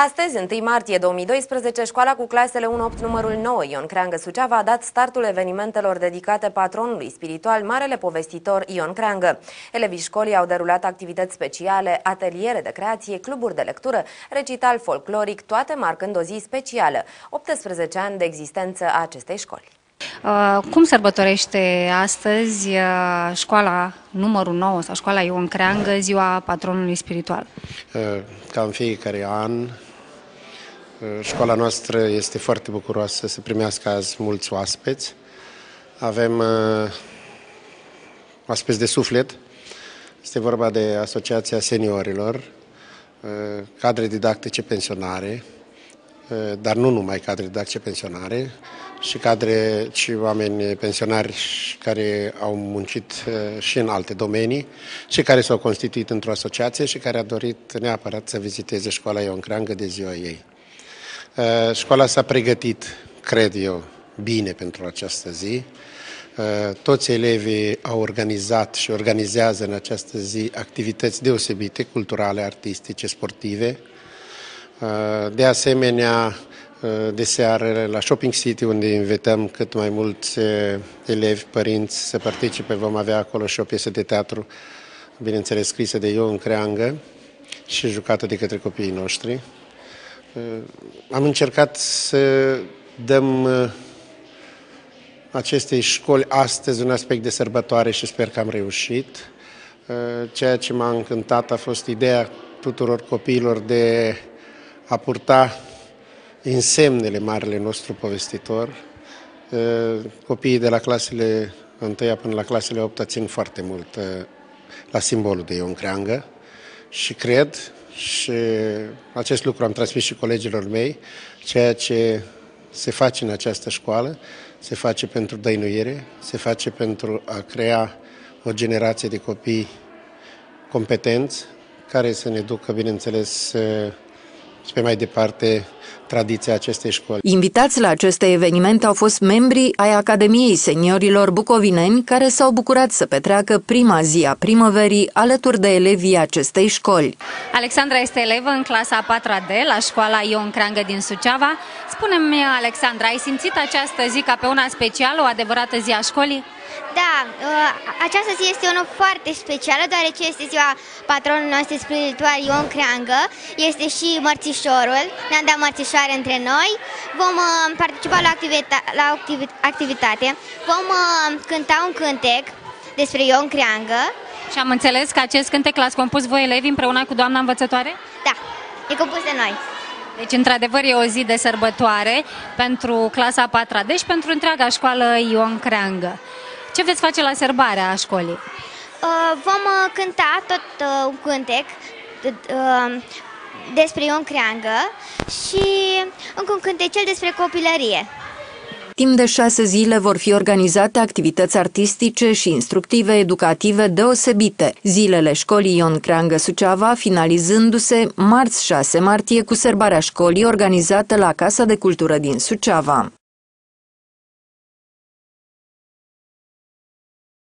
Astăzi, 1 martie 2012, școala cu clasele 1-8 numărul 9 Ion Creangă Suceava a dat startul evenimentelor dedicate patronului spiritual, marele povestitor Ion Creangă. Elevii școlii au derulat activități speciale, ateliere de creație, cluburi de lectură, recital folcloric, toate marcând o zi specială, 18 ani de existență a acestei școli. Cum sărbătorește astăzi școala numărul 9 sau școala Ion Creangă ziua patronului spiritual? Ca în fiecare an, școala noastră este foarte bucuroasă să primească azi mulți oaspeți. Avem oaspeți de suflet. Este vorba de Asociația Seniorilor, cadre didactice pensionare, dar nu numai cadre didactice pensionare, și oameni pensionari care au muncit și în alte domenii și care s-au constituit într-o asociație și care a dorit neapărat să viziteze școala Ion Creangă de ziua ei. Școala s-a pregătit, cred eu, bine pentru această zi. Toți elevii au organizat și organizează în această zi activități deosebite, culturale, artistice, sportive. De asemenea, de seară la Shopping City, unde invităm cât mai mulți elevi, părinți să participe, vom avea acolo și o piesă de teatru, bineînțeles scrisă de Ion Creangă și jucată de către copiii noștri. Am încercat să dăm acestei școli astăzi un aspect de sărbătoare și sper că am reușit. Ceea ce m-a încântat a fost ideea tuturor copiilor de a purta însemnele marele nostru povestitor. Copiii de la clasele 1 până la clasele 8 țin foarte mult la simbolul de Ion Creangă și cred, și acest lucru am transmis și colegilor mei, ceea ce se face în această școală se face pentru dăinuire, se face pentru a crea o generație de copii competenți care să ne ducă, bineînțeles, pe mai departe tradiția acestei școli. Invitați la aceste evenimente au fost membrii ai Academiei Seniorilor Bucovineni, care s-au bucurat să petreacă prima zi a primăverii alături de elevii acestei școli. Alexandra este elevă în clasa a 4-a D la școala Ion Creangă din Suceava. Spune-mi, Alexandra, ai simțit această zi ca pe una specială, o adevărată zi a școlii? Da, această zi este una foarte specială, deoarece este ziua patronului nostru spiritual Ion Creangă, este și mărțișorul, ne-am dat mărțișoare între noi, vom participa la activitate, vom cânta un cântec despre Ion Creangă. Și am înțeles că acest cântec l-ați compus voi elevi împreună cu doamna învățătoare? Da, e compus de noi. Deci, într-adevăr, e o zi de sărbătoare pentru clasa a 4-a D și pentru întreaga școală Ion Creangă. Ce veți face la sărbarea școlii? Vom cânta tot un cântec despre Ion Creangă și încă un cântecel despre copilărie. Timp de 6 zile vor fi organizate activități artistice și instructive educative deosebite. Zilele școlii Ion Creangă Suceava finalizându-se marți 6 martie cu sărbarea școlii organizată la Casa de Cultură din Suceava.